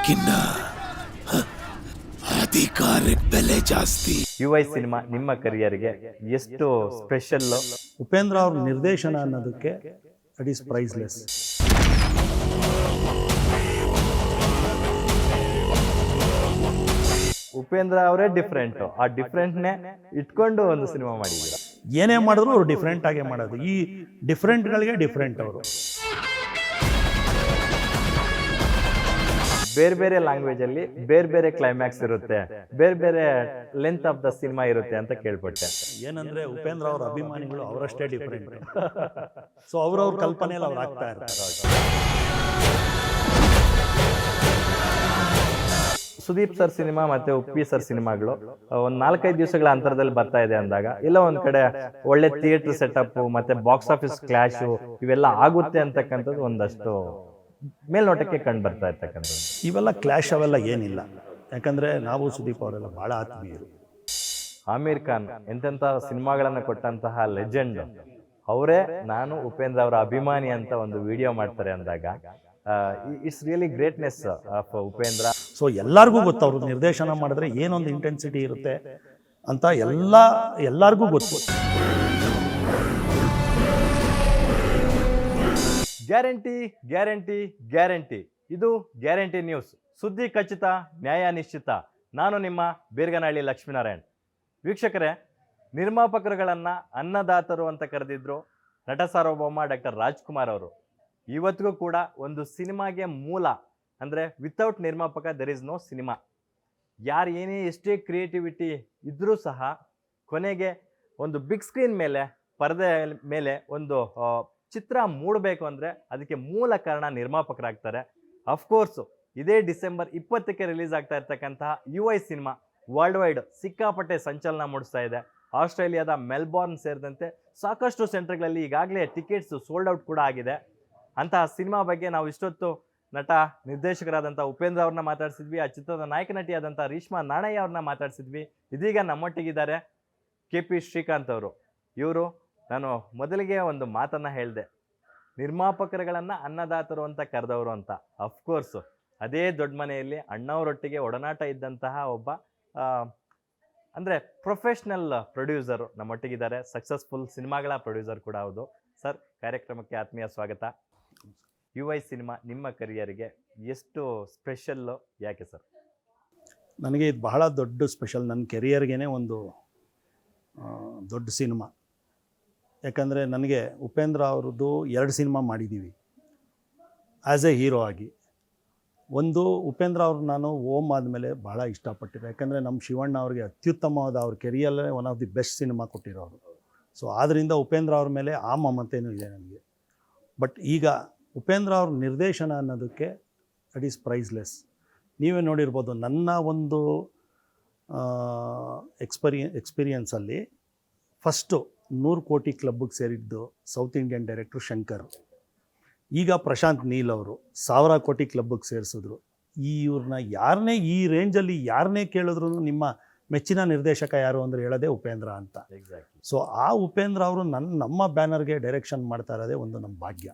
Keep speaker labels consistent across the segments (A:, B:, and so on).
A: ಹಣಕ್ಕಿನ್ನ ಅಧಿಕಾರಕ್ಕೆ ಬೆಲೆ ಜಾಸ್ತಿ.
B: ಯುವೈ ಸಿನಿಮಾ ನಿಮ್ಮ ಕರಿಯರ್ಗೆ ಎಷ್ಟು ಸ್ಪೆಷಲ್?
C: ಉಪೇಂದ್ರ ಅವ್ರ ನಿರ್ದೇಶನ ಅನ್ನೋದಕ್ಕೆ ಇಟ್ ಈಸ್ ಪ್ರೈಸ್ಲೆಸ್.
B: ಉಪೇಂದ್ರ ಅವರೇ ಡಿಫ್ರೆಂಟ್, ಆ ಡಿಫ್ರೆಂಟ್ನೇ ಇಟ್ಕೊಂಡು ಒಂದು ಸಿನಿಮಾ ಮಾಡಿದ್ದೀರಾ.
C: ಏನೇ ಮಾಡಿದ್ರು ಅವ್ರು ಡಿಫ್ರೆಂಟ್ ಆಗೇ ಮಾಡೋದು. ಈ ಡಿಫ್ರೆಂಟ್ಗಳಿಗೆ ಡಿಫ್ರೆಂಟ್ ಅವರು.
B: ಬೇರೆ ಬೇರೆ ಲ್ಯಾಂಗ್ವೇಜ್ ಅಲ್ಲಿ ಬೇರೆ ಬೇರೆ ಕ್ಲೈಮ್ಯಾಕ್ಸ್ ಇರುತ್ತೆ, ಬೇರೆ ಬೇರೆ ಲೆಂತ್ ಆಫ್ ದ ಸಿನಿಮಾ ಇರುತ್ತೆ ಅಂತ ಕೇಳ್ಪಟ್ಟೆ.
C: ಏನಂದ್ರೆ ಉಪೇಂದ್ರ ಅವ್ರ ಅಭಿಮಾನಿಗಳು ಅವರಷ್ಟೇ ಡಿಫ್ರೆಂಟ್. ಸೊ ಅವ್ರವ್ರ ಕಲ್ಪನೆಯಲ್ಲಿ ಅವ್ರು ಆಗ್ತಾ ಇರ್ತಾರೆ.
B: ಸುದೀಪ್ ಸರ್ ಸಿನಿಮಾ ಮತ್ತೆ ಉಪ್ಪಿ ಸರ್ ಸಿನಿಮಾಗಳು ಒಂದ್ 4-5 ದಿವಸಗಳ ಅಂತರದಲ್ಲಿ ಬರ್ತಾ ಇದೆ ಅಂದಾಗ ಎಲ್ಲ ಒಂದ್ ಕಡೆ ಒಳ್ಳೆ ಥಿಯೇಟರ್ ಸೆಟಪ್ ಮತ್ತೆ ಬಾಕ್ಸ್ ಆಫೀಸ್ ಕ್ಲಾಶ್ ಇವೆಲ್ಲ ಆಗುತ್ತೆ ಅಂತಕ್ಕಂಥದ್ದು ಒಂದಷ್ಟು ಮೇಲ್ನೋಟಕ್ಕೆ ಕಂಡು ಬರ್ತಾ ಇರ್ತಕ್ಕಂಥದ್ದು.
C: ಇವೆಲ್ಲ ಕ್ಲಾಶ್ ಅವೆಲ್ಲ ಏನಿಲ್ಲ, ಯಾಕಂದ್ರೆ ನಾವು ಸುದೀಪ್ ಅವರೆಲ್ಲ ಬಹಳ ಆತ್ಮೀಯರು.
B: ಆಮೀರ್ ಖಾನ್ ಎಂತೆಂಥ ಸಿನಿಮಾಗಳನ್ನ ಕೊಟ್ಟಂತಹ ಲೆಜೆಂಡ್ ಅವರೇ ನಾನು ಉಪೇಂದ್ರ ಅವರ ಅಭಿಮಾನಿ ಅಂತ ಒಂದು ವಿಡಿಯೋ ಮಾಡ್ತಾರೆ ಅಂದಾಗ it's really greatness of Upendra.
C: So ಎಲ್ಲರಿಗೂ ಗೊತ್ತು ಅವ್ರು ನಿರ್ದೇಶನ ಮಾಡಿದ್ರೆ ಏನೊಂದು ಇಂಟೆನ್ಸಿಟಿ ಇರುತ್ತೆ ಅಂತ ಎಲ್ಲರಿಗೂ ಗೊತ್ತು.
B: ಗ್ಯಾರಂಟಿ ಗ್ಯಾರಂಟಿ ಗ್ಯಾರಂಟಿ, ಇದು ಗ್ಯಾರಂಟಿ ನ್ಯೂಸ್. ಸುದ್ದಿ ಖಚಿತ, ನ್ಯಾಯ ನಿಶ್ಚಿತ. ನಾನು ನಿಮ್ಮ ಬೀರ್ಗನಹಳ್ಳಿ ಲಕ್ಷ್ಮೀನಾರಾಯಣ್. ವೀಕ್ಷಕರೇ, ನಿರ್ಮಾಪಕರುಗಳನ್ನ ಅನ್ನದಾತರು ಅಂತ ಕರೆದಿದ್ರು ನಟ ಸಾರ್ವಭೌಮ ಡಾಕ್ಟರ್ ರಾಜ್ಕುಮಾರ್ ಅವರು. ಇವತ್ತಿಗೂ ಕೂಡ ಒಂದು ಸಿನಿಮಾಗೆ ಮೂಲ ಅಂದರೆ ವಿತೌಟ್ ನಿರ್ಮಾಪಕ ದೆರ್ ಇಸ್ ನೋ ಸಿನಿಮಾ. ಯಾರು ಏನೇ ಎಷ್ಟೇ ಕ್ರಿಯೇಟಿವಿಟಿ ಇದ್ರೂ ಸಹ ಕೊನೆಗೆ ಒಂದು ಬಿಗ್ ಸ್ಕ್ರೀನ್ ಮೇಲೆ, ಪರದೆ ಮೇಲೆ ಒಂದು ಚಿತ್ರ ಮೂಡಬೇಕು ಅಂದರೆ ಅದಕ್ಕೆ ಮೂಲ ಕಾರಣ ನಿರ್ಮಾಪಕರಾಗ್ತಾರೆ. ಅಫ್ಕೋರ್ಸು ಇದೇ ಡಿಸೆಂಬರ್ 20ಕ್ಕೆ ರಿಲೀಸ್ ಆಗ್ತಾ ಇರ್ತಕ್ಕಂತಹ ಯುವೈ ಸಿನಿಮಾ ವರ್ಲ್ಡ್ ವೈಡ್ ಸಿಕ್ಕಾಪಟ್ಟೆ ಸಂಚಲನ ಮೂಡಿಸ್ತಾ ಇದೆ. ಆಸ್ಟ್ರೇಲಿಯಾದ ಮೆಲ್ಬೋರ್ನ್ ಸೇರಿದಂತೆ ಸಾಕಷ್ಟು ಸೆಂಟರ್ಗಳಲ್ಲಿ ಈಗಾಗಲೇ ಟಿಕೆಟ್ಸ್ ಸೋಲ್ಡ್ ಔಟ್ ಕೂಡ ಆಗಿದೆ. ಅಂತಹ ಸಿನಿಮಾ ಬಗ್ಗೆ ನಾವು ಇಷ್ಟೊತ್ತು ನಟ ನಿರ್ದೇಶಕರಾದಂಥ ಉಪೇಂದ್ರ ಅವ್ರನ್ನ ಮಾತಾಡ್ಸಿದ್ವಿ, ಆ ಚಿತ್ರದ ನಾಯಕ ನಟಿಯಾದಂಥ ರೀಶ್ಮಾ ನಾಣಯ್ಯ ಅವ್ರನ್ನ ಮಾತಾಡ್ಸಿದ್ವಿ. ಇದೀಗ ನಮ್ಮೊಟ್ಟಿಗಿದ್ದಾರೆ KP ಶ್ರೀಕಾಂತ್ ಅವರು. ಇವರು, ನಾನು ಮೊದಲಿಗೆ ಒಂದು ಮಾತನ್ನು ಹೇಳಿದೆ, ನಿರ್ಮಾಪಕರುಗಳನ್ನು ಅನ್ನದಾತರು ಅಂತ ಕರೆದವರು ಅಂತ. ಅಫ್ಕೋರ್ಸು ಅದೇ ದೊಡ್ಡ ಮನೆಯಲ್ಲಿ ಅಣ್ಣವರೊಟ್ಟಿಗೆ ಒಡನಾಟ ಇದ್ದಂತಹ ಒಬ್ಬ ಅಂದರೆ ಪ್ರೊಫೆಷ್ನಲ್ ಪ್ರೊಡ್ಯೂಸರು ನಮ್ಮೊಟ್ಟಿಗಿದ್ದಾರೆ. ಸಕ್ಸಸ್ಫುಲ್ ಸಿನಿಮಾಗಳ ಪ್ರೊಡ್ಯೂಸರ್ ಕೂಡ ಹೌದು. ಸರ್, ಕಾರ್ಯಕ್ರಮಕ್ಕೆ ಆತ್ಮೀಯ ಸ್ವಾಗತ. ಯುವೈ ಸಿನಿಮಾ ನಿಮ್ಮ ಕರಿಯರ್ಗೆ ಎಷ್ಟು ಸ್ಪೆಷಲ್ಲು, ಯಾಕೆ ಸರ್?
C: ನನಗೆ ಇದು ಬಹಳ ದೊಡ್ಡ ಸ್ಪೆಷಲ್. ನನ್ನ ಕೆರಿಯರ್ಗೇ ಒಂದು ದೊಡ್ಡ ಸಿನಿಮಾ. ಯಾಕಂದರೆ ನನಗೆ ಉಪೇಂದ್ರ ಅವ್ರದ್ದು 2 ಸಿನಿಮಾ ಮಾಡಿದ್ದೀವಿ ಆ್ಯಸ್ ಎ ಹೀರೋ ಆಗಿ. ಒಂದು ಉಪೇಂದ್ರ ಅವ್ರು ನಾನು ಓಮ್ ಆದಮೇಲೆ ಭಾಳ ಇಷ್ಟಪಟ್ಟಿದ್ದೆ, ಯಾಕಂದರೆ ನಮ್ಮ ಶಿವಣ್ಣ ಅವ್ರಿಗೆ ಅತ್ಯುತ್ತಮವಾದ ಅವ್ರ ಕೆರಿಯಲ್ಲೇ one of the best cinema ಕೊಟ್ಟಿರೋರು. ಸೊ ಆದ್ದರಿಂದ ಉಪೇಂದ್ರ ಅವ್ರ ಮೇಲೆ ಆ ಮಮತೆಯೂ ಇದೆ ನನಗೆ. ಬಟ್ ಈಗ ಉಪೇಂದ್ರ ಅವ್ರ ನಿರ್ದೇಶನ ಅನ್ನೋದಕ್ಕೆ ಇಟ್ ಈಸ್ ಪ್ರೈಸ್ಲೆಸ್. ನೀವೇ ನೋಡಿರ್ಬೋದು, ನನ್ನ ಒಂದು ಎಕ್ಸ್ಪೀರಿಯನ್ಸಲ್ಲಿ ಫಸ್ಟು 100 ಕೋಟಿ ಕ್ಲಬ್ಬಿಗೆ ಸೇರಿದ್ದು ಸೌತ್ ಇಂಡಿಯನ್ ಡೈರೆಕ್ಟ್ರು ಶಂಕರ್. ಈಗ ಪ್ರಶಾಂತ್ ನೀಲ್ ಅವರು 1000 ಕೋಟಿ ಕ್ಲಬ್ಬಿಗೆ ಸೇರಿಸಿದ್ರು. ಇವ್ರನ್ನ ಯಾರನ್ನೇ ಈ ರೇಂಜಲ್ಲಿ ಯಾರನ್ನೇ ಕೇಳಿದ್ರು ನಿಮ್ಮ ಮೆಚ್ಚಿನ ನಿರ್ದೇಶಕ ಯಾರು ಅಂದರೆ ಹೇಳೋದೇ ಉಪೇಂದ್ರ ಅಂತ.
B: ಎಕ್ಸಾಕ್ಟ್ಲಿ.
C: ಸೊ ಆ ಉಪೇಂದ್ರ ಅವರು ನಮ್ಮ ಬ್ಯಾನರ್ಗೆ ಡೈರೆಕ್ಷನ್ ಮಾಡ್ತಾ ಇರೋದೇ ಒಂದು ನಮ್ಮ ಭಾಗ್ಯ.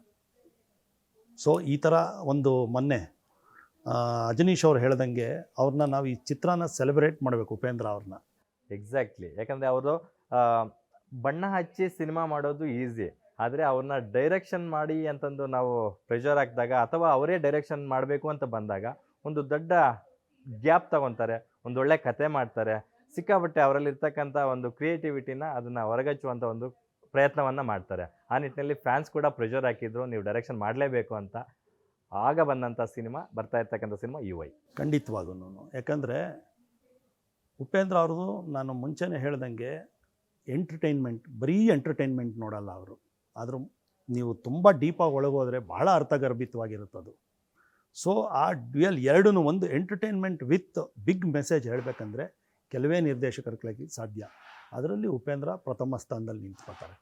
C: ಸೊ ಈ ಥರ ಒಂದು ಮೊನ್ನೆ ಅಜನೀಶ್ ಅವ್ರು ಹೇಳ್ದಂಗೆ ಅವ್ರನ್ನ ನಾವು ಈ ಚಿತ್ರನ ಸೆಲೆಬ್ರೇಟ್ ಮಾಡಬೇಕು, ಉಪೇಂದ್ರ ಅವ್ರನ್ನ.
B: ಎಕ್ಸಾಕ್ಟ್ಲಿ. ಯಾಕಂದರೆ ಅವರು ಬಣ್ಣ ಹಚ್ಚಿ ಸಿನಿಮಾ ಮಾಡೋದು ಈಸಿ, ಆದರೆ ಅವ್ರನ್ನ ಡೈರೆಕ್ಷನ್ ಮಾಡಿ ಅಂತಂದು ನಾವು ಪ್ರೆಷರ್ ಹಾಕಿದಾಗ ಅಥವಾ ಅವರೇ ಡೈರೆಕ್ಷನ್ ಮಾಡಬೇಕು ಅಂತ ಬಂದಾಗ ಒಂದು ದೊಡ್ಡ ಗ್ಯಾಪ್ ತಗೊತಾರೆ, ಒಂದೊಳ್ಳೆ ಕತೆ ಮಾಡ್ತಾರೆ. ಸಿಕ್ಕಾಪಟ್ಟೆ ಅವರಲ್ಲಿರ್ತಕ್ಕಂಥ ಒಂದು ಕ್ರಿಯೇಟಿವಿಟಿನ ಅದನ್ನು ಹೊರಗಚ್ಚುವಂಥ ಒಂದು ಪ್ರಯತ್ನವನ್ನು ಮಾಡ್ತಾರೆ. ಆ ನಿಟ್ಟಿನಲ್ಲಿ ಫ್ಯಾನ್ಸ್ ಕೂಡ ಪ್ರೆಷರ್ ಹಾಕಿದ್ರು, ನೀವು ಡೈರೆಕ್ಷನ್ ಮಾಡಲೇಬೇಕು ಅಂತ. ಆಗ ಬಂದಂಥ ಸಿನಿಮಾ, ಬರ್ತಾ ಇರ್ತಕ್ಕಂಥ ಸಿನಿಮಾ ಯುವೈ.
C: ಖಂಡಿತವಾಗೂ. ಯಾಕಂದರೆ ಉಪೇಂದ್ರ ಅವ್ರದ್ದು ನಾನು ಮುಂಚೆನೇ ಹೇಳ್ದಂಗೆ ಎಂಟರ್ಟೈನ್ಮೆಂಟ್, ಬರೀ ಎಂಟರ್ಟೈನ್ಮೆಂಟ್ ನೋಡಲ್ಲ ಅವರು. ಆದರೂ ನೀವು ತುಂಬ ಡೀಪಾಗಿ ಒಳಗೋದ್ರೆ ಭಾಳ ಅರ್ಥಗರ್ಭಿತವಾಗಿರುತ್ತದು. ಸೊ ಆ ಡ್ಯುಯಲ್ ಎರಡೂ, ಒಂದು ಎಂಟರ್ಟೈನ್ಮೆಂಟ್ ವಿತ್ ಬಿಗ್ ಮೆಸೇಜ್ ಹೇಳಬೇಕಂದ್ರೆ ಕೆಲವೇ ನಿರ್ದೇಶಕರಿಗೆ ಸಾಧ್ಯ. ಅದರಲ್ಲಿ ಉಪೇಂದ್ರ ಪ್ರಥಮ ಸ್ಥಾನದಲ್ಲಿ ನಿಂತ್ಕೋತಾರೆ.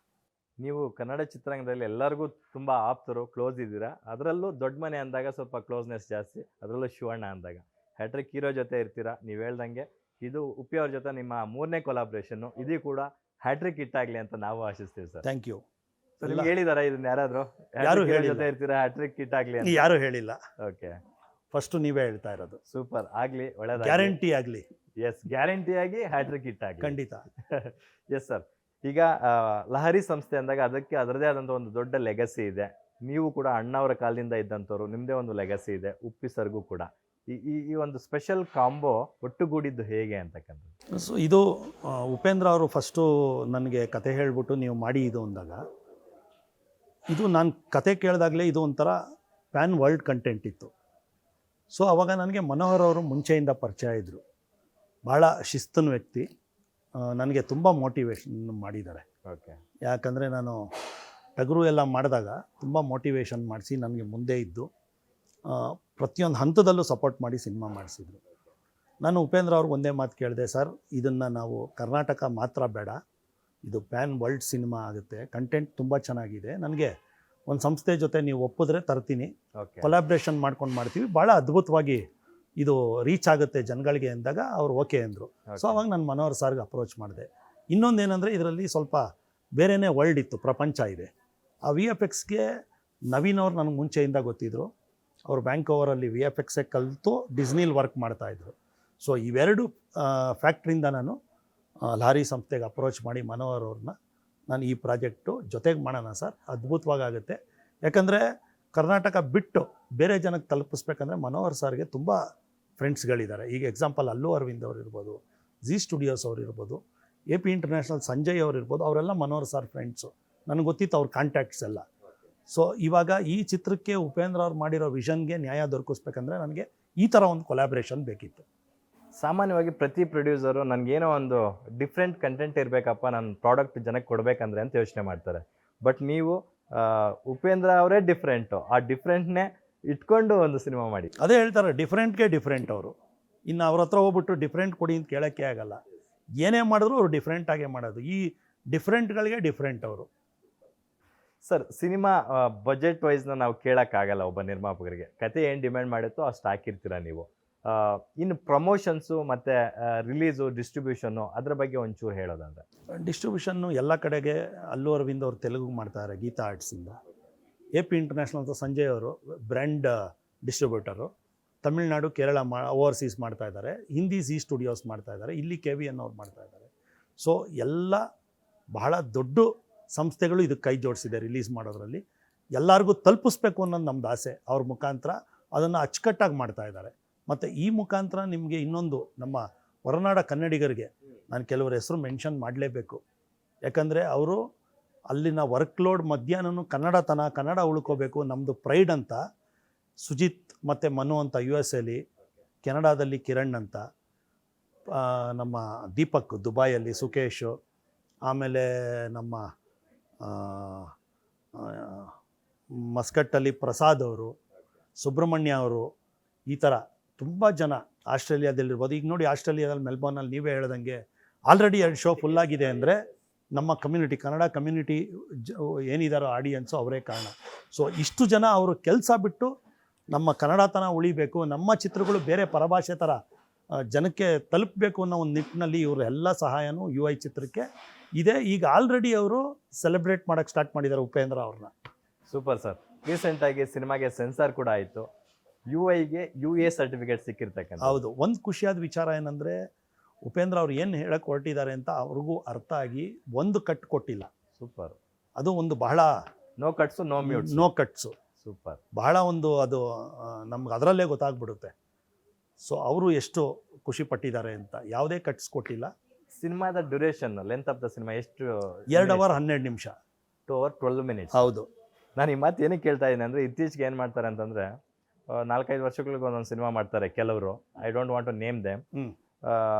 B: ನೀವು ಕನ್ನಡ ಚಿತ್ರರಂಗದಲ್ಲಿ ಎಲ್ಲರಿಗೂ ತುಂಬ ಆಪ್ತರು, ಕ್ಲೋಸ್ ಇದ್ದೀರಾ. ಅದರಲ್ಲೂ ದೊಡ್ಡ ಮನೆ ಅಂದಾಗ ಸ್ವಲ್ಪ ಕ್ಲೋಸ್ನೆಸ್ ಜಾಸ್ತಿ, ಅದರಲ್ಲೂ ಶಿವಣ್ಣ ಅಂದಾಗ ಹ್ಯಾಟ್ರಿಕ್ ಹೀರೋ ಜೊತೆ ಇರ್ತೀರಾ. ನೀವು ಹೇಳ್ದಂಗೆ ಇದು ಉಪ್ಪಿ ಅವ್ರ ಜೊತೆ ನಿಮ್ಮ 3ನೇ ಕೊಲಾಬ್ರೇಷನ್ನು. ಇದು ಕೂಡ ಹ್ಯಾಟ್ರಿಕ್ ಹಿಟ್ ಆಗಲಿ ಅಂತ ನಾವು ಆಶಿಸ್ತೀವಿ ಸರ್.
C: Thank you.
B: ಹೇಳಿದಾರ ಇದನ್ನ ಯಾರಾದರೂ?
C: ಯಾರು
B: ಜೊತೆ ಇರ್ತೀರಾ ಹ್ಯಾಟ್ರಿಕ್ ಹಿಟ್ ಆಗಲಿ ಅಂತ?
C: ಯಾರು ಹೇಳಿಲ್ಲ.
B: ಓಕೆ.
C: ಫಸ್ಟು ನೀವೇ ಹೇಳ್ತಾ ಇರೋದು.
B: ಸೂಪರ್, ಆಗಲಿ, ಒಳ್ಳೆಯದಾಗಲಿ.
C: ಗ್ಯಾರಂಟಿ ಆಗಲಿ.
B: ಎಸ್, ಗ್ಯಾರಂಟಿಯಾಗಿ ಹ್ಯಾಟ್ರಿಕ್ ಹಿಟ್ ಆಗಲಿ.
C: ಖಂಡಿತ.
B: Yes sir. ಈಗ ಲಹರಿ ಸಂಸ್ಥೆ ಅಂದಾಗ ಅದಕ್ಕೆ ಅದರದೇ ಆದಂಥ ಒಂದು ದೊಡ್ಡ ಲೆಗಸಿ ಇದೆ. ನೀವು ಕೂಡ ಅಣ್ಣವರ ಕಾಲದಿಂದ ಇದ್ದಂಥವ್ರು, ನಿಮ್ಮದೇ ಒಂದು ಲೆಗಸಿ ಇದೆ. ಉಪ್ಪಿ ಸರ್ಗೂ ಕೂಡ ಈ ಒಂದು ಸ್ಪೆಷಲ್ ಕಾಂಬೋ ಒಟ್ಟುಗೂಡಿದ್ದು ಹೇಗೆ ಅಂತಕ್ಕಂಥದ್ದು.
C: ಸೊ ಇದು ಉಪೇಂದ್ರ ಅವರು ಫಸ್ಟು ನನಗೆ ಕತೆ ಹೇಳಿಬಿಟ್ಟು ನೀವು ಮಾಡಿ ಇದು ಅಂದಾಗ, ಇದು ನಾನು ಕತೆ ಕೇಳಿದಾಗಲೇ ಇದು ಒಂಥರ ಪ್ಯಾನ್ ವರ್ಲ್ಡ್ ಕಂಟೆಂಟ್ ಇತ್ತು. ಸೊ ಆವಾಗ ನನಗೆ ಮನೋಹರ್ ಅವರು ಮುಂಚೆಯಿಂದ ಪರಿಚಯ ಇದ್ದರು. ಭಾಳ ಶಿಸ್ತಿನ ವ್ಯಕ್ತಿ, ನನಗೆ ತುಂಬ ಮೋಟಿವೇಶನ್ ಮಾಡಿದ್ದಾರೆ.
B: ಓಕೆ.
C: ಯಾಕಂದರೆ ನಾನು ಟಗರು ಎಲ್ಲ ಮಾಡಿದಾಗ ತುಂಬ ಮೋಟಿವೇಶನ್ ಮಾಡಿಸಿ ನನಗೆ ಮುಂದೆ ಇದ್ದು ಪ್ರತಿಯೊಂದು ಹಂತದಲ್ಲೂ ಸಪೋರ್ಟ್ ಮಾಡಿ ಸಿನಿಮಾ ಮಾಡಿಸಿದ್ರು. ನಾನು ಉಪೇಂದ್ರ ಅವ್ರಿಗೆ ಒಂದೇ ಮಾತು ಕೇಳಿದೆ, ಸರ್ ಇದನ್ನು ನಾವು ಕರ್ನಾಟಕ ಮಾತ್ರ ಬೇಡ, ಇದು ಪ್ಯಾನ್ ವರ್ಲ್ಡ್ ಸಿನಿಮಾ ಆಗುತ್ತೆ, ಕಂಟೆಂಟ್ ತುಂಬ ಚೆನ್ನಾಗಿದೆ, ನನಗೆ ಒಂದು ಸಂಸ್ಥೆ ಜೊತೆ ನೀವು ಒಪ್ಪಿದ್ರೆ ತರ್ತೀನಿ, ಕೊಲಾಬ್ರೇಷನ್ ಮಾಡ್ಕೊಂಡು ಮಾಡ್ತೀವಿ, ಭಾಳ ಅದ್ಭುತವಾಗಿ ಇದು ರೀಚ್ ಆಗುತ್ತೆ ಜನಗಳಿಗೆ ಅಂದಾಗ ಅವ್ರು ಓಕೆ ಅಂದರು. ಸೊ ಅವಾಗ ನಾನು ಮನೋಹರ್ ಸರ್ಗೆ ಅಪ್ರೋಚ್ ಮಾಡಿದೆ. ಇನ್ನೊಂದೇನೆಂದರೆ ಇದರಲ್ಲಿ ಸ್ವಲ್ಪ ಬೇರೆಯೇ ವರ್ಲ್ಡ್ ಇತ್ತು, ಪ್ರಪಂಚ ಇದೆ. ಆ VFXಗೆ ನವೀನ್ ಅವ್ರು ನನಗೆ ಮುಂಚೆಯಿಂದ ಗೊತ್ತಿದ್ದರು. ಅವರು ಬ್ಯಾಂಕೋವರಲ್ಲಿ VFXೇ ಕಲಿತು ಡಿಸ್ನಿಲ್ ವರ್ಕ್ ಮಾಡ್ತಾಯಿದ್ರು. ಸೊ ಇವೆರಡು ಫ್ಯಾಕ್ಟ್ರಿಯಿಂದ ನಾನು ಲಹರಿ ಸಂಸ್ಥೆಗೆ ಅಪ್ರೋಚ್ ಮಾಡಿ ಮನೋಹರ್ ಅವ್ರನ್ನ ನಾನು ಈ ಪ್ರಾಜೆಕ್ಟು ಜೊತೆಗೆ ಮಾಡೋಣ ಸರ್, ಅದ್ಭುತವಾಗುತ್ತೆ. ಯಾಕಂದರೆ ಕರ್ನಾಟಕ ಬಿಟ್ಟು ಬೇರೆ ಜನಕ್ಕೆ ತಲುಪಿಸ್ಬೇಕಂದ್ರೆ ಮನೋಹರ್ ಸರ್ಗೆ ತುಂಬ ಫ್ರೆಂಡ್ಸ್ಗಳಿದ್ದಾರೆ. ಈಗ ಎಕ್ಸಾಂಪಲ್ ಅಲ್ಲು ಅರವಿಂದ್ ಅವ್ರು ಇರ್ಬೋದು, ಜಿ ಸ್ಟುಡಿಯೋಸ್ ಅವ್ರು ಇರ್ಬೋದು, AP ಇಂಟರ್ನ್ಯಾಷನಲ್ ಸಂಜಯ್ ಅವ್ರು ಇರ್ಬೋದು, ಅವರೆಲ್ಲ ಮನೋಹರ್ ಸರ್ ಫ್ರೆಂಡ್ಸು, ನನಗೆ ಗೊತ್ತಿತ್ತು ಅವ್ರ ಕಾಂಟ್ಯಾಕ್ಟ್ಸ್ ಎಲ್ಲ. ಸೊ ಇವಾಗ ಈ ಚಿತ್ರಕ್ಕೆ ಉಪೇಂದ್ರ ಅವ್ರು ಮಾಡಿರೋ ವಿಷನ್ಗೆ ನ್ಯಾಯ ದೊರಕಿಸ್ಬೇಕಂದ್ರೆ ನನಗೆ ಈ ಥರ ಒಂದು ಕೊಲಾಬ್ರೇಷನ್ ಬೇಕಿತ್ತು.
B: ಸಾಮಾನ್ಯವಾಗಿ ಪ್ರತಿ ಪ್ರೊಡ್ಯೂಸರು ನನಗೇನೋ ಒಂದು ಡಿಫ್ರೆಂಟ್ ಕಂಟೆಂಟ್ ಇರಬೇಕಪ್ಪ, ನನ್ನ ಪ್ರಾಡಕ್ಟ್ ಜನಕ್ಕೆ ಕೊಡಬೇಕಂದ್ರೆ ಅಂತ ಯೋಚನೆ ಮಾಡ್ತಾರೆ. ಬಟ್ ನೀವು ಉಪೇಂದ್ರ ಅವರೇ ಡಿಫ್ರೆಂಟು, ಆ ಡಿಫ್ರೆಂಟ್ನೇ ಇಟ್ಕೊಂಡು ಒಂದು ಸಿನಿಮಾ ಮಾಡಿ.
C: ಅದೇ ಹೇಳ್ತಾರೆ, ಡಿಫ್ರೆಂಟ್ಗೆ ಡಿಫ್ರೆಂಟ್ ಅವರು. ಇನ್ನು ಅವ್ರ ಹತ್ರ ಹೋಗ್ಬಿಟ್ಟು ಡಿಫ್ರೆಂಟ್ ಕೊಡಿ ಅಂತ ಕೇಳೋಕ್ಕೆ ಆಗಲ್ಲ. ಏನೇ ಮಾಡಿದ್ರು ಅವರು ಡಿಫ್ರೆಂಟಾಗೇ ಮಾಡೋದು. ಈ ಡಿಫ್ರೆಂಟ್ಗಳಿಗೆ ಡಿಫ್ರೆಂಟ್ ಅವರು.
B: ಸರ್, ಸಿನಿಮಾ ಬಜೆಟ್ ವೈಸ್ನ ನಾವು ಕೇಳೋಕ್ಕಾಗಲ್ಲ ಒಬ್ಬ ನಿರ್ಮಾಪಕರಿಗೆ. ಕತೆ ಏನು ಡಿಮ್ಯಾಂಡ್ ಮಾಡುತ್ತೋ ಅಷ್ಟು ಹಾಕಿರ್ತೀರ ನೀವು. ಇನ್ನು ಪ್ರಮೋಷನ್ಸು ಮತ್ತು ರಿಲೀಸು, ಡಿಸ್ಟ್ರಿಬ್ಯೂಷನ್ನು, ಅದ್ರ ಬಗ್ಗೆ ಒಂಚೂರು ಹೇಳೋದಂದ್ರೆ.
C: ಡಿಸ್ಟ್ರಿಬ್ಯೂಷನ್ನು ಎಲ್ಲ ಕಡೆಗೆ ಅಲ್ಲು ಅರವಿಂದ್ ಅವರು ತೆಲುಗು ಮಾಡ್ತಾರೆ ಗೀತಾ ಆರ್ಟ್ಸಿಂದ. AP ಇಂಟರ್ನ್ಯಾಷನಲ್ ಅಂತ ಸಂಜಯ್ ಅವರು brand distributor. Tamil Nadu, Kerala overseas ಮಾಡ್ತಾಯಿದ್ದಾರೆ. ಹಿಂದಿ ಜಿ ಸ್ಟುಡಿಯೋಸ್ ಮಾಡ್ತಾಯಿದ್ದಾರೆ. ಇಲ್ಲಿ KVN ಅವ್ರು ಮಾಡ್ತಾಯಿದ್ದಾರೆ. ಸೊ ಎಲ್ಲ ಬಹಳ ದೊಡ್ಡ ಸಂಸ್ಥೆಗಳು ಇದಕ್ಕೆ ಕೈ ಜೋಡಿಸಿದೆ ರಿಲೀಸ್ ಮಾಡೋದ್ರಲ್ಲಿ. ಎಲ್ಲರಿಗೂ ತಲುಪಿಸ್ಬೇಕು ಅನ್ನೋದು ನಮ್ಮದು ಆಸೆ. ಅವ್ರ ಮುಖಾಂತರ ಅದನ್ನು ಅಚ್ಚುಕಟ್ಟಾಗಿ ಮಾಡ್ತಾಯಿದ್ದಾರೆ. ಮತ್ತು ಈ ಮುಖಾಂತರ ನಿಮಗೆ ಇನ್ನೊಂದು, ನಮ್ಮ ಹೊರನಾಡ ಕನ್ನಡಿಗರಿಗೆ ನಾನು ಕೆಲವರ ಹೆಸರು ಮೆನ್ಷನ್ ಮಾಡಲೇಬೇಕು. ಯಾಕಂದರೆ ಅವರು ಅಲ್ಲಿನ ವರ್ಕ್ಲೋಡ್ ಮಧ್ಯಾಹ್ನನೂ ಕನ್ನಡ ಉಳ್ಕೋಬೇಕು, ನಮ್ಮದು ಪ್ರೈಡ್ ಅಂತ ಸುಜಿತ್ ಮತ್ತು ಮನು ಅಂತ USA, ಕೆನಡಾದಲ್ಲಿ ಕಿರಣ್ ಅಂತ, ನಮ್ಮ ದೀಪಕ್ ದುಬೈಯಲ್ಲಿ, ಸುಕೇಶು, ಆಮೇಲೆ ನಮ್ಮ ಮಸ್ಕಟ್ಟಲ್ಲಿ ಪ್ರಸಾದ್ ಅವರು, ಸುಬ್ರಹ್ಮಣ್ಯ ಅವರು, ಈ ಥರ ತುಂಬ ಜನ ಆಸ್ಟ್ರೇಲಿಯಾದಲ್ಲಿರ್ಬೋದು. ಈಗ ನೋಡಿ, ಆಸ್ಟ್ರೇಲಿಯಾದಲ್ಲಿ ಮೆಲ್ಬೋರ್ನಲ್ಲಿ ನೀವೇ ಹೇಳ್ದಂಗೆ ಆಲ್ರೆಡಿ 2 ಶೋ ಫುಲ್ಲಾಗಿದೆ ಅಂದರೆ ನಮ್ಮ ಕಮ್ಯುನಿಟಿ, ಕನ್ನಡ ಕಮ್ಯುನಿಟಿ ಏನಿದಾರೋ ಆಡಿಯನ್ಸು ಅವರೇ ಕಾರಣ. ಸೊ ಇಷ್ಟು ಜನ ಅವರು ಕೆಲಸ ಬಿಟ್ಟು ನಮ್ಮ ಕನ್ನಡತನ ಉಳಿಬೇಕು, ನಮ್ಮ ಚಿತ್ರಗಳು ಬೇರೆ ಪರಭಾಷೆ ಥರ ಜನಕ್ಕೆ ತಲುಪಬೇಕು ಅನ್ನೋ ಒಂದು ನಿಟ್ಟಿನಲ್ಲಿ ಇವರು ಎಲ್ಲ ಸಹಾಯನೂ UI ಚಿತ್ರಕ್ಕೆ ಇದೆ. ಈಗ ಆಲ್ರೆಡಿ ಅವರು ಸೆಲೆಬ್ರೇಟ್ ಮಾಡೋಕ್ಕೆ ಸ್ಟಾರ್ಟ್ ಮಾಡಿದ್ದಾರೆ ಉಪೇಂದ್ರ ಅವ್ರನ್ನ.
B: Super sir. ರೀಸೆಂಟಾಗಿ ಸಿನಿಮಾಗೆ ಸೆನ್ಸಾರ್ ಕೂಡ ಆಯಿತು. UIಗೆ UA ಸರ್ಟಿಫಿಕೇಟ್ ಸಿಕ್ಕಿರ್ತಕ್ಕಂಥ.
C: ಹೌದು. ಒಂದು ಖುಷಿಯಾದ ವಿಚಾರ ಏನಂದರೆ, ಉಪೇಂದ್ರ ಅವ್ರು ಏನು ಹೇಳಕ್ಕೆ ಹೊರಟಿದ್ದಾರೆ ಅಂತ ಅವ್ರಿಗೂ ಅರ್ಥ ಆಗಿ ಒಂದು ಕಟ್ ಕೊಟ್ಟಿಲ್ಲ.
B: ಸೂಪರ್.
C: ಅದು ಒಂದು ಬಹಳ
B: no cuts, no mute,
C: no cuts.
B: Super.
C: ಬಹಳ ಒಂದು ಅದು ನಮ್ಗೆ ಅದರಲ್ಲೇ ಗೊತ್ತಾಗ್ಬಿಡುತ್ತೆ. ಸೊ ಅವರು ಎಷ್ಟು ಖುಷಿ ಪಟ್ಟಿದ್ದಾರೆ ಅಂತ. ಯಾವುದೇ ಕಟ್ಸ್ ಕೊಟ್ಟಿಲ್ಲ.
B: ಸಿನಿಮಾದ duration, length of the cinema ಎಷ್ಟು?
C: 2 ಅವರ್ 12 ನಿಮಿಷ.
B: 2 hours 12 minutes.
C: ಹೌದು.
B: ನಾನು ಈ ಮಾತು ಏನಕ್ಕೆ ಕೇಳ್ತಾ ಇದ್ದೀನಿ ಅಂದರೆ, ಇತ್ತೀಚೆಗೆ ಏನು ಮಾಡ್ತಾರೆ ಅಂತಂದರೆ, 4-5 ವರ್ಷಗಳಿಗೆ ಒಂದೊಂದು ಸಿನಿಮಾ ಮಾಡ್ತಾರೆ ಕೆಲವರು. I don't want to name them.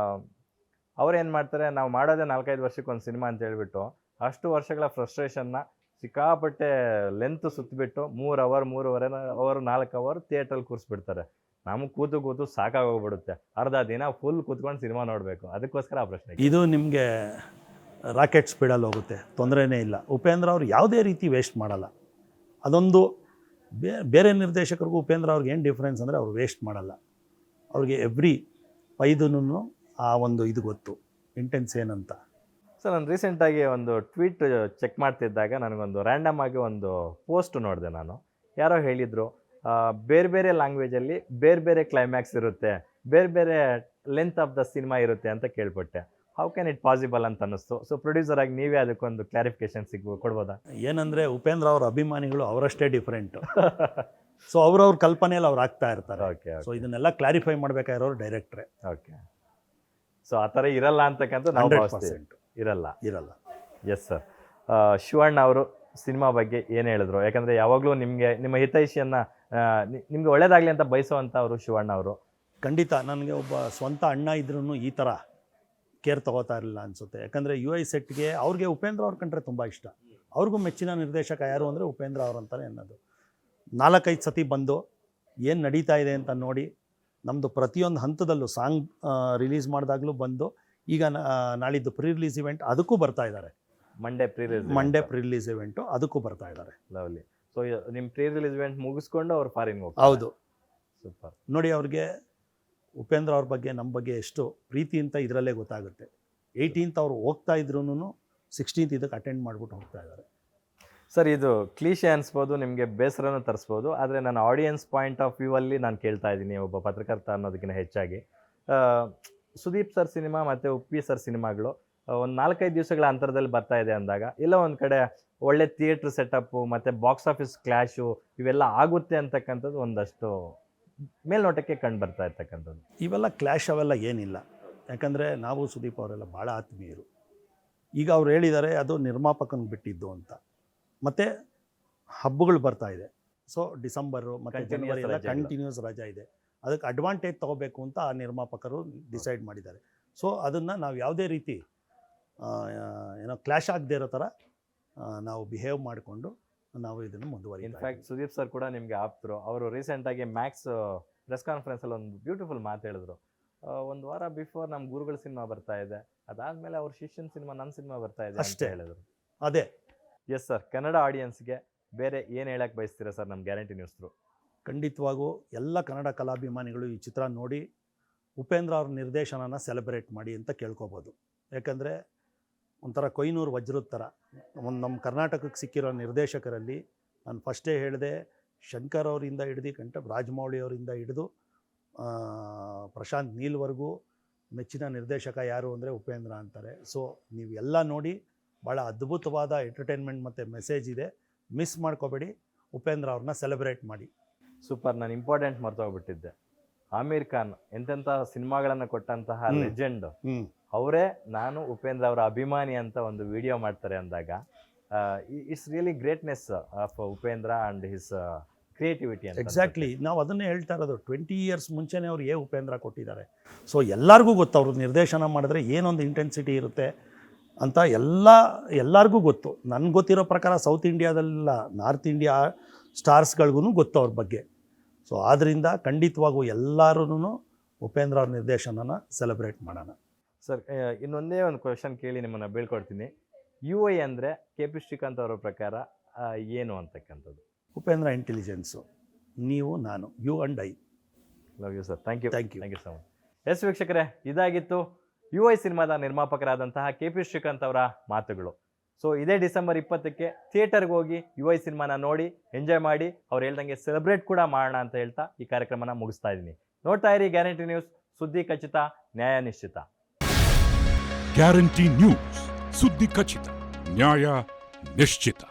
B: ಅವ್ರು ಏನು ಮಾಡ್ತಾರೆ, ನಾವು ಮಾಡೋದೇ 4-5 ವರ್ಷಕ್ಕೆ ಒಂದು ಸಿನಿಮಾ ಅಂತ ಹೇಳ್ಬಿಟ್ಟು ಅಷ್ಟು ವರ್ಷಗಳ ಫ್ರಸ್ಟ್ರೇಷನ್ನ ಸಿಕ್ಕಾಪಟ್ಟೆ ಲೆಂತ್ ಸುತ್ತಬಿಟ್ಟು 3 hour, 3.5 hour, 4 hour ಥಿಯೇಟ್ರಲ್ಲಿ ಕೂರಿಸ್ಬಿಡ್ತಾರೆ. ನಮಗೆ ಕೂತು ಸಾಕಾಗೋಗ್ಬಿಡುತ್ತೆ. ಅರ್ಧ ದಿನ ಫುಲ್ ಕೂತ್ಕೊಂಡು ಸಿನಿಮಾ ನೋಡಬೇಕು. ಅದಕ್ಕೋಸ್ಕರ ಆ ಪ್ರಶ್ನೆ.
C: ಇದು ನಿಮಗೆ ರಾಕೆಟ್ ಸ್ಪೀಡಲ್ಲಿ ಹೋಗುತ್ತೆ, ತೊಂದರೆನೇ ಇಲ್ಲ. ಉಪೇಂದ್ರ ಅವ್ರು ಯಾವುದೇ ರೀತಿ ವೇಸ್ಟ್ ಮಾಡಲ್ಲ. ಅದೊಂದು ಬೇರೆ ನಿರ್ದೇಶಕರಿಗೂ ಉಪೇಂದ್ರ ಅವ್ರಿಗೆ ಏನು ಡಿಫ್ರೆನ್ಸ್ ಅಂದರೆ, ಅವ್ರು ವೇಸ್ಟ್ ಮಾಡಲ್ಲ. ಅವ್ರಿಗೆ ಎವ್ರಿ 5 ಆ ಒಂದು ಇದು ಗೊತ್ತು, ಇಂಟೆನ್ಸ್ ಏನಂತ.
B: ಸರ್, ನಾನು ರೀಸೆಂಟಾಗಿ ಒಂದು ಟ್ವೀಟ್ ಚೆಕ್ ಮಾಡ್ತಿದ್ದಾಗ ನನಗೊಂದು ರ್ಯಾಂಡಮ್ ಆಗಿ ಒಂದು ಪೋಸ್ಟ್ ನೋಡಿದೆ. ನಾನು ಯಾರೋ ಹೇಳಿದರು, ಬೇರೆ ಬೇರೆ ಲ್ಯಾಂಗ್ವೇಜಲ್ಲಿ ಬೇರೆ ಬೇರೆ ಕ್ಲೈಮ್ಯಾಕ್ಸ್ ಇರುತ್ತೆ, ಬೇರೆ ಬೇರೆ ಲೆಂತ್ ಆಫ್ ದ ಸಿನಿಮಾ ಇರುತ್ತೆ ಅಂತ ಕೇಳ್ಪಟ್ಟೆ. ಹೌ ಕ್ಯಾನ್ ಇಟ್ ಪಾಸಿಬಲ್ ಅಂತ ಅನ್ನಿಸ್ತು. ಸೊ ಪ್ರೊಡ್ಯೂಸರ್ ಆಗಿ ನೀವೇ ಅದಕ್ಕೊಂದು ಕ್ಲಾರಿಫಿಕೇಶನ್ ಕೊಡ್ಬೋದಾ?
C: ಏನಂದರೆ ಉಪೇಂದ್ರ ಅವರ ಅಭಿಮಾನಿಗಳು ಅವರಷ್ಟೇ ಡಿಫ್ರೆಂಟು. ಸೊ ಅವ್ರವ್ರ ಕಲ್ಪನೆಯಲ್ಲಿ ಅವ್ರು ಆಗ್ತಾ ಇರ್ತಾರೆ.
B: ಓಕೆ.
C: ಸೊ ಇದನ್ನೆಲ್ಲ ಕ್ಲಾರಿಫೈ ಮಾಡಬೇಕಾಗಿರೋರು ಡೈರೆಕ್ಟ್ರೆ.
B: ಓಕೆ. ಸೊ ಆ ಥರ ಇರಲ್ಲ ಅಂತಕ್ಕಂಥ ನಾವು
C: 100%
B: ಇರಲ್ಲ. Yes sir. ಶಿವಣ್ಣ ಅವರು ಸಿನಿಮಾ ಬಗ್ಗೆ ಏನು ಹೇಳಿದ್ರು? ಯಾಕಂದರೆ ಯಾವಾಗಲೂ ನಿಮಗೆ ನಿಮ್ಮ ಹಿತೈಷಿಯನ್ನು ನಿಮಗೆ ಒಳ್ಳೇದಾಗಲಿ ಅಂತ ಬಯಸುವಂಥ ಅವರು ಶಿವಣ್ಣ ಅವರು.
C: ಖಂಡಿತ ನನಗೆ ಒಬ್ಬ ಸ್ವಂತ ಅಣ್ಣ ಇದ್ರೂ ಈ ಥರ ಕೇರ್ ತೊಗೋತಾ ಇರಲಿಲ್ಲ ಅನಿಸುತ್ತೆ. ಯಾಕಂದರೆ UI ಸೆಟ್ಗೆ ಅವ್ರಿಗೆ ಉಪೇಂದ್ರ ಅವ್ರ ಕಂಡ್ರೆ ತುಂಬ ಇಷ್ಟ. ಅವ್ರಿಗೂ ಮೆಚ್ಚಿನ ನಿರ್ದೇಶಕ ಯಾರು ಅಂದರೆ ಉಪೇಂದ್ರ ಅವ್ರು ಅಂತಲೇ ಅನ್ನೋದು. 4-5 ಸತಿ ಬಂದು ಏನು ನಡೀತಾ ಇದೆ ಅಂತ ನೋಡಿ, ನಮ್ಮದು ಪ್ರತಿಯೊಂದು ಹಂತದಲ್ಲೂ ಸಾಂಗ್ ರಿಲೀಸ್ ಮಾಡಿದಾಗಲೂ ಬಂದು, ಈಗ ನಾಳಿದ್ದು ಪ್ರೀ ರಿಲೀಸ್ ಇವೆಂಟ್ ಅದಕ್ಕೂ ಬರ್ತಾ ಇದ್ದಾರೆ. ಮಂಡೇ ಪ್ರೀ ರಿಲೀಸ್ ಇವೆಂಟು ಅದಕ್ಕೂ ಬರ್ತಾ ಇದ್ದಾರೆ.
B: ಲವ್ಲಿ. ಸೊ ನಿಮ್ಮ ಪ್ರೀ ರಿಲೀಸ್ ಇವೆಂಟ್ ಮುಗಿಸ್ಕೊಂಡು ಅವ್ರು ಫಾರಿನ್ಗೆ ಹೋಗ್ತಾರೆ?
C: ಹೌದು.
B: ಸೂಪರ್.
C: ನೋಡಿ, ಅವ್ರಿಗೆ ಉಪೇಂದ್ರ ಅವ್ರ ಬಗ್ಗೆ ನಮ್ಮ ಬಗ್ಗೆ ಎಷ್ಟು ಪ್ರೀತಿ ಅಂತ ಇದರಲ್ಲೇ ಗೊತ್ತಾಗುತ್ತೆ. 18th ಅವ್ರು ಹೋಗ್ತಾ ಇದ್ರೂ 16th ಇದಕ್ಕೆ ಅಟೆಂಡ್ ಮಾಡಿಬಿಟ್ಟು ಹೋಗ್ತಾ ಇದ್ದಾರೆ.
B: ಸರ್, ಇದು ಕ್ಲೀಶೆ ಅನಿಸ್ಬೋದು, ನಿಮಗೆ ಬೇಸರನೂ ತರಿಸ್ಬೋದು. ಆದರೆ ನನ್ನ ಆಡಿಯನ್ಸ್ ಪಾಯಿಂಟ್ ಆಫ್ ವ್ಯೂ ಅಲ್ಲಿ ನಾನು ಕೇಳ್ತಾ ಇದ್ದೀನಿ, ಒಬ್ಬ ಪತ್ರಕರ್ತ ಅನ್ನೋದಕ್ಕಿಂತ ಹೆಚ್ಚಾಗಿ. ಸುದೀಪ್ ಸರ್ ಸಿನಿಮಾ ಮತ್ತು ಉಪ್ಪಿ ಸರ್ ಸಿನಿಮಾಗಳು ಒಂದು 4-5 ದಿವಸಗಳ ಅಂತರದಲ್ಲಿ ಬರ್ತಾ ಇದೆ ಅಂದಾಗ, ಎಲ್ಲ ಒಂದು ಕಡೆ ಒಳ್ಳೆ ಥಿಯೇಟ್ರ್ ಸೆಟಪ್ಪು ಮತ್ತು ಬಾಕ್ಸ್ ಆಫೀಸ್ ಕ್ಲ್ಯಾಶು ಇವೆಲ್ಲ ಆಗುತ್ತೆ ಅಂತಕ್ಕಂಥದ್ದು ಒಂದಷ್ಟು ಮೇಲ್ನೋಟಕ್ಕೆ ಕಂಡು ಬರ್ತಾ ಇರ್ತಕ್ಕಂಥದ್ದು.
C: ಇವೆಲ್ಲ ಕ್ಲ್ಯಾಶ್ ಅವೆಲ್ಲ ಏನಿಲ್ಲ. ಯಾಕಂದರೆ ನಾವು ಸುದೀಪ್ ಅವರೆಲ್ಲ ಭಾಳ ಆತ್ಮೀಯರು. ಈಗ ಅವ್ರು ಹೇಳಿದ್ದಾರೆ ಅದು ನಿರ್ಮಾಪಕನಿಗೆ ಬಿಟ್ಟಿದ್ದು ಅಂತ. ಮತ್ತು ಹಬ್ಬಗಳು ಬರ್ತಾ ಇದೆ. ಸೊ ಡಿಸೆಂಬರು ಮತ್ತು ಜನವರಿ ಎಲ್ಲ ಕಂಟಿನ್ಯೂಸ್ ರಜಾ ಇದೆ. ಅದಕ್ಕೆ ಅಡ್ವಾಂಟೇಜ್ ತೊಗೋಬೇಕು ಅಂತ ಆ ನಿರ್ಮಾಪಕರು ಡಿಸೈಡ್ ಮಾಡಿದ್ದಾರೆ. ಸೊ ಅದನ್ನು ನಾವು ಯಾವುದೇ ರೀತಿ ಏನೋ ಕ್ಲ್ಯಾಶ್ ಆಗದೆ ಇರೋ ಥರ ನಾವು ಬಿಹೇವ್ ಮಾಡಿಕೊಂಡು ನಾವು ಇದನ್ನು ಮುಂದುವರಿ.
B: ಇನ್ಫ್ಯಾಕ್ಟ್ ಸುದೀಪ್ ಸರ್ ಕೂಡ ನಿಮಗೆ ಆಪ್ತರು. ಅವರು ರೀಸೆಂಟಾಗಿ ಮ್ಯಾಕ್ಸ್ ಪ್ರೆಸ್ ಕಾನ್ಫರೆನ್ಸಲ್ಲಿ ಒಂದು ಬ್ಯೂಟಿಫುಲ್ ಮಾತು ಹೇಳಿದ್ರು. ಒಂದು ವಾರ ಬಿಫೋರ್ ನಮ್ಮ ಗುರುಗಳ ಸಿನಿಮಾ ಬರ್ತಾ ಇದೆ, ಅದಾದಮೇಲೆ ಅವ್ರ ಶಿಷ್ಯನ ಸಿನಿಮಾ, ನನ್ನ ಸಿನಿಮಾ ಬರ್ತಾ ಇದೆ ಅಷ್ಟೇ ಹೇಳಿದ್ರು.
C: ಅದೇ.
B: Yes sir. ಕನ್ನಡ ಆಡಿಯನ್ಸ್ಗೆ ಬೇರೆ ಏನು ಹೇಳಕ್ಕೆ ಬಯಸ್ತೀರಾ ಸರ್ ನಮ್ಮ ಗ್ಯಾರಂಟಿ ನ್ಯೂಸ್ ಥ್ರೂ?
C: ಖಂಡಿತವಾಗೂ ಎಲ್ಲ ಕನ್ನಡ ಕಲಾಭಿಮಾನಿಗಳು ಈ ಚಿತ್ರ ನೋಡಿ ಉಪೇಂದ್ರ ಅವ್ರ ನಿರ್ದೇಶನನ ಸೆಲೆಬ್ರೇಟ್ ಮಾಡಿ ಅಂತ ಕೇಳ್ಕೊಬೋದು. ಯಾಕಂದರೆ ಒಂಥರ ಕೊಯ್ನೂರು ವಜ್ರದ ಥರ ನಮ್ಮ ಕರ್ನಾಟಕಕ್ಕೆ ಸಿಕ್ಕಿರೋ ನಿರ್ದೇಶಕರಲ್ಲಿ ನಾನು ಫಸ್ಟೇ ಹೇಳಿದೆ, ಶಂಕರ್ ಅವರಿಂದ ಹಿಡಿದು ರಾಜಮೌಳಿ ಅವರಿಂದ ಹಿಡಿದು ಪ್ರಶಾಂತ್ ನೀಲ್ವರೆಗೂ ಮೆಚ್ಚಿನ ನಿರ್ದೇಶಕ ಯಾರು ಅಂದರೆ ಉಪೇಂದ್ರ ಅಂತಾರೆ. ಸೊ ನೀವು ಎಲ್ಲ ನೋಡಿ, ಭಾಳ ಅದ್ಭುತವಾದ ಎಂಟರ್ಟೈನ್ಮೆಂಟ್ ಮತ್ತು ಮೆಸೇಜ್ ಇದೆ. ಮಿಸ್ ಮಾಡ್ಕೋಬೇಡಿ, ಉಪೇಂದ್ರ ಅವ್ರನ್ನ ಸೆಲೆಬ್ರೇಟ್ ಮಾಡಿ.
B: ಸೂಪರ್. ನಾನು ಇಂಪಾರ್ಟೆಂಟ್ ಮರ್ತೋಗ್ಬಿಟ್ಟಿದ್ದೆ. ಆಮೀರ್ ಖಾನ್ ಎಂತೆಂಥ ಸಿನಿಮಾಗಳನ್ನು ಕೊಟ್ಟಂತಹ ಲೆಜೆಂಡ್ ಅವರೇ ನಾನು ಉಪೇಂದ್ರ ಅವರ ಅಭಿಮಾನಿ ಅಂತ ಒಂದು ವಿಡಿಯೋ ಮಾಡ್ತಾರೆ ಅಂದಾಗ, it's really greatness of Upendra and his creativity ಅಂತ.
C: ಎಕ್ಸಾಕ್ಟ್ಲಿ. ನಾವು ಅದನ್ನೇ ಹೇಳ್ತಾ ಇರೋದು. 20 years ಮುಂಚೆನೇ ಅವ್ರು ಉಪೇಂದ್ರ ಕೊಟ್ಟಿದ್ದಾರೆ. ಸೊ ಎಲ್ಲರಿಗೂ ಗೊತ್ತು ಅವರು ನಿರ್ದೇಶನ ಮಾಡಿದ್ರೆ ಏನೊಂದು ಇಂಟೆನ್ಸಿಟಿ ಇರುತ್ತೆ ಅಂತ ಎಲ್ಲರಿಗೂ ಗೊತ್ತು. ನನಗೆ ಗೊತ್ತಿರೋ ಪ್ರಕಾರ ಸೌತ್ ಇಂಡಿಯಾದಲ್ಲ, ನಾರ್ತ್ ಇಂಡಿಯಾ ಸ್ಟಾರ್ಸ್ಗಳಿಗೂ ಗೊತ್ತು ಅವ್ರ ಬಗ್ಗೆ. ಸೊ ಆದ್ದರಿಂದ ಖಂಡಿತವಾಗೂ ಎಲ್ಲರೂ ಉಪೇಂದ್ರ ಅವ್ರ ನಿರ್ದೇಶನನ ಸೆಲೆಬ್ರೇಟ್ ಮಾಡೋಣ.
B: ಸರ್, ಇನ್ನೊಂದೇ ಒಂದು ಕ್ವೆಶನ್ ಕೇಳಿ ನಿಮ್ಮನ್ನು ಬೀಳ್ಕೊಡ್ತೀನಿ. UI ಅಂದರೆ KP ಶ್ರೀಕಾಂತ್ ಅವರ ಪ್ರಕಾರ ಏನು ಅಂತಕ್ಕಂಥದ್ದು?
C: ಉಪೇಂದ್ರ ಇಂಟೆಲಿಜೆನ್ಸು, ನೀವು ನಾನು, you and I.
B: Love you sir. Thank you so much. Yes ವೀಕ್ಷಕರೇ, ಇದಾಗಿತ್ತು UI ಸಿನಿಮಾದ ನಿರ್ಮಾಪಕರಾದಂತಹ KP ಶ್ರೀಕಾಂತ್ ಅವರ ಮಾತುಗಳು. ಸೊ ಇದೇ ಡಿಸೆಂಬರ್ 20ಕ್ಕೆ ಥಿಯೇಟರ್ಗೆ ಹೋಗಿ UI ಸಿನಿಮಾನ ನೋಡಿ ಎಂಜಾಯ್ ಮಾಡಿ, ಅವ್ರು ಹೇಳ್ದಂಗೆ ಸೆಲೆಬ್ರೇಟ್ ಕೂಡ ಮಾಡೋಣ ಅಂತ ಹೇಳ್ತಾ ಈ ಕಾರ್ಯಕ್ರಮನ ಮುಗಿಸ್ತಾ ಇದ್ದೀನಿ. ನೋಡ್ತಾ ಇರಿ ಗ್ಯಾರಂಟಿ ನ್ಯೂಸ್, ಸುದ್ದಿ ಖಚಿತ, ನ್ಯಾಯ ನಿಶ್ಚಿತ.
A: ಗ್ಯಾರಂಟಿ ನ್ಯೂಸ್, ಸುದ್ದಿ ಖಚಿತ, ನ್ಯಾಯ ನಿಶ್ಚಿತ.